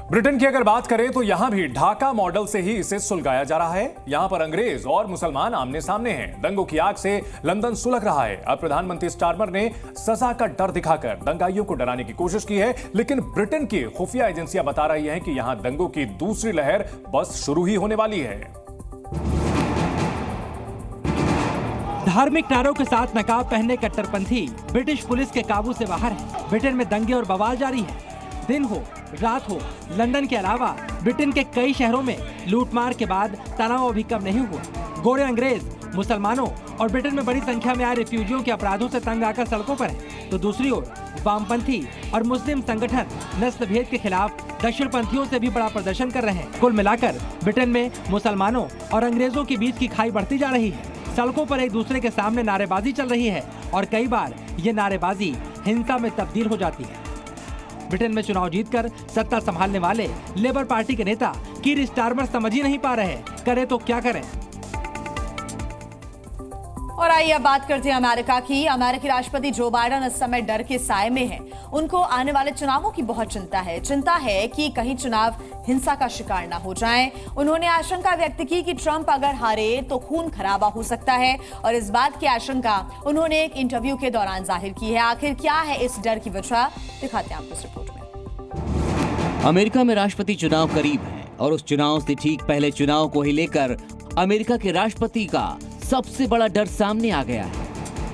Britain की अगर बात करें तो यहां भी ढाका मॉडल से ही इसे सुलगाया जा रहा है। यहां पर अंग्रेज और मुसलमान आमने सामने हैं। दंगों की आग से लंदन सुलग रहा है। अब प्रधानमंत्री स्टारमर ने सजा का डर दिखाकर दंगाइयों को डराने की कोशिश की है, लेकिन ब्रिटेन की खुफिया एजेंसियां बता रही हैं कि यहां दंगों की दूसरी लहर बस शुरू ही होने वाली है। धार्मिक नारों के साथ नकाब पहने कट्टरपंथी ब्रिटिश पुलिस के काबू से बाहर है। ब्रिटेन में दंगे और बवाल जारी है। दिन हो रात हो, लंदन के अलावा ब्रिटेन के कई शहरों में लूटमार के बाद तनाव अभी कम नहीं हुआ। गोरे अंग्रेज, मुसलमानों और ब्रिटेन में बड़ी संख्या में आए रिफ्यूजियों के अपराधों से तंग आकर सड़कों पर है, तो दूसरी ओर वामपंथी और मुस्लिम संगठन नस्ल भेद के खिलाफ दक्षिणपंथियों से भी बड़ा प्रदर्शन कर रहे हैं। कुल मिलाकर ब्रिटेन में मुसलमानों और अंग्रेजों के बीच की खाई बढ़ती जा रही है। सड़कों पर एक दूसरे के सामने नारेबाजी चल रही है और कई बार ये नारेबाजी हिंसा में तब्दील हो जाती है। ब्रिटेन में चुनाव जीतकर सत्ता संभालने वाले लेबर पार्टी के नेता कीर स्टारमर समझ ही नहीं पा रहे, करे तो क्या करें। और आइए अब बात करते हैं अमेरिका की। अमेरिकी राष्ट्रपति जो बाइडेन इस समय डर के साए में हैं। उनको आने वाले चुनावों की बहुत चिंता है कि कहीं चुनाव हिंसा का शिकार ना हो जाएं। उन्होंने आशंका व्यक्त की कि ट्रंप अगर हारे तो खून खराबा हो सकता है और इस बात की आशंका उन्होंने एक इंटरव्यू के दौरान जाहिर की है। आखिर क्या है इस डर की वजह, दिखाते हैं आपको इस रिपोर्ट में। अमेरिका में राष्ट्रपति चुनाव करीब है और उस चुनाव से ठीक पहले चुनाव को ही लेकर अमेरिका के राष्ट्रपति का सबसे बड़ा डर सामने आ गया है।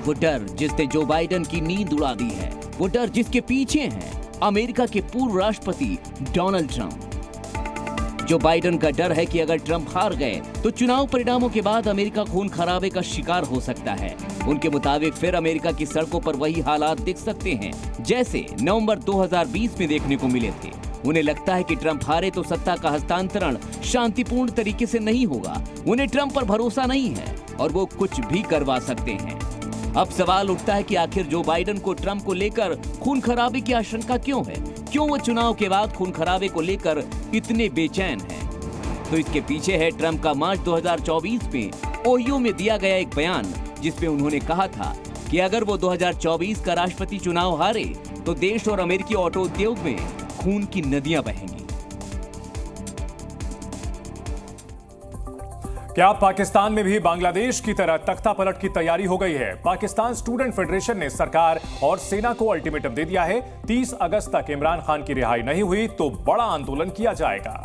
वो डर जिसने जो बाइडेन की नींद उड़ा दी है, वो डर जिसके पीछे है अमेरिका के पूर्व राष्ट्रपति डोनाल्ड ट्रंप। जो बाइडेन का डर है कि अगर ट्रंप हार गए तो चुनाव परिणामों के बाद अमेरिका खून खराबे का शिकार हो सकता है। उनके मुताबिक फिर अमेरिका की सड़कों पर वही हालात दिख सकते हैं जैसे नवंबर 2020 में देखने को मिले थे। उन्हें लगता है कि ट्रंप हारे तो सत्ता का हस्तांतरण शांतिपूर्ण तरीके से नहीं होगा। उन्हें ट्रंप पर भरोसा नहीं है और वो कुछ भी करवा सकते हैं। अब सवाल उठता है कि आखिर जो बाइडेन को ट्रंप को लेकर खून खराबे की आशंका क्यों है? क्यों वो चुनाव के बाद खून खराबे को लेकर इतने बेचैन हैं? तो इसके पीछे है ट्रंप का मार्च 2024 में ओहियो में दिया गया एक बयान, जिसमें उन्होंने कहा था कि अगर वो 2024 का राष्ट्रपति चुनाव हारे तो देश और अमेरिकी ऑटो उद्योग में खून की नदियां बहेंगी। क्या पाकिस्तान में भी बांग्लादेश की तरह तख्ता पलट की तैयारी हो गई है? पाकिस्तान स्टूडेंट फेडरेशन ने सरकार और सेना को अल्टीमेटम दे दिया है। 30 अगस्त तक इमरान खान की रिहाई नहीं हुई तो बड़ा आंदोलन किया जाएगा।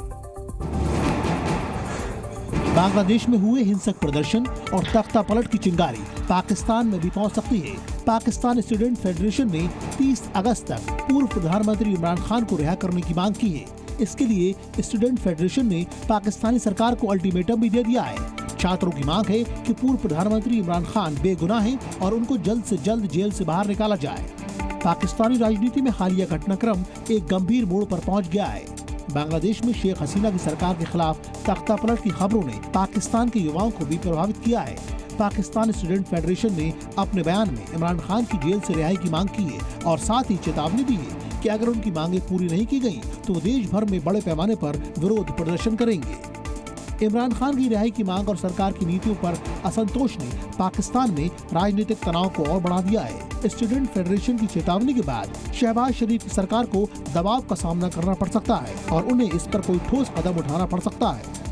बांग्लादेश में हुए हिंसक प्रदर्शन और तख्ता पलट की चिंगारी पाकिस्तान में भी पहुंच सकती है। पाकिस्तान स्टूडेंट फेडरेशन ने 30 अगस्त तक पूर्व प्रधानमंत्री इमरान खान को रिहा करने की मांग की है। इसके लिए स्टूडेंट फेडरेशन ने पाकिस्तानी सरकार को अल्टीमेटम भी दे दिया है। छात्रों की मांग है कि पूर्व प्रधानमंत्री इमरान खान बेगुनाह हैं और उनको जल्द से जल्द जेल से बाहर निकाला जाए। पाकिस्तानी राजनीति में हालिया घटनाक्रम एक गंभीर मोड़ पर पहुंच गया है। बांग्लादेश में शेख हसीना की सरकार के खिलाफ तख्ता पलट की खबरों ने पाकिस्तान के युवाओं को भी प्रभावित किया है। पाकिस्तान स्टूडेंट फेडरेशन ने अपने बयान में इमरान खान की जेल से रिहाई की मांग की है और साथ ही चेतावनी दी है कि अगर उनकी मांगें पूरी नहीं की गई तो देश भर में बड़े पैमाने पर विरोध प्रदर्शन करेंगे। इमरान खान की रिहाई की मांग और सरकार की नीतियों पर असंतोष ने पाकिस्तान में राजनीतिक तनाव को और बढ़ा दिया है। स्टूडेंट फेडरेशन की चेतावनी के बाद शहबाज शरीफ की सरकार को दबाव का सामना करना पड़ सकता है और उन्हें इस पर कोई ठोस कदम उठाना पड़ सकता है।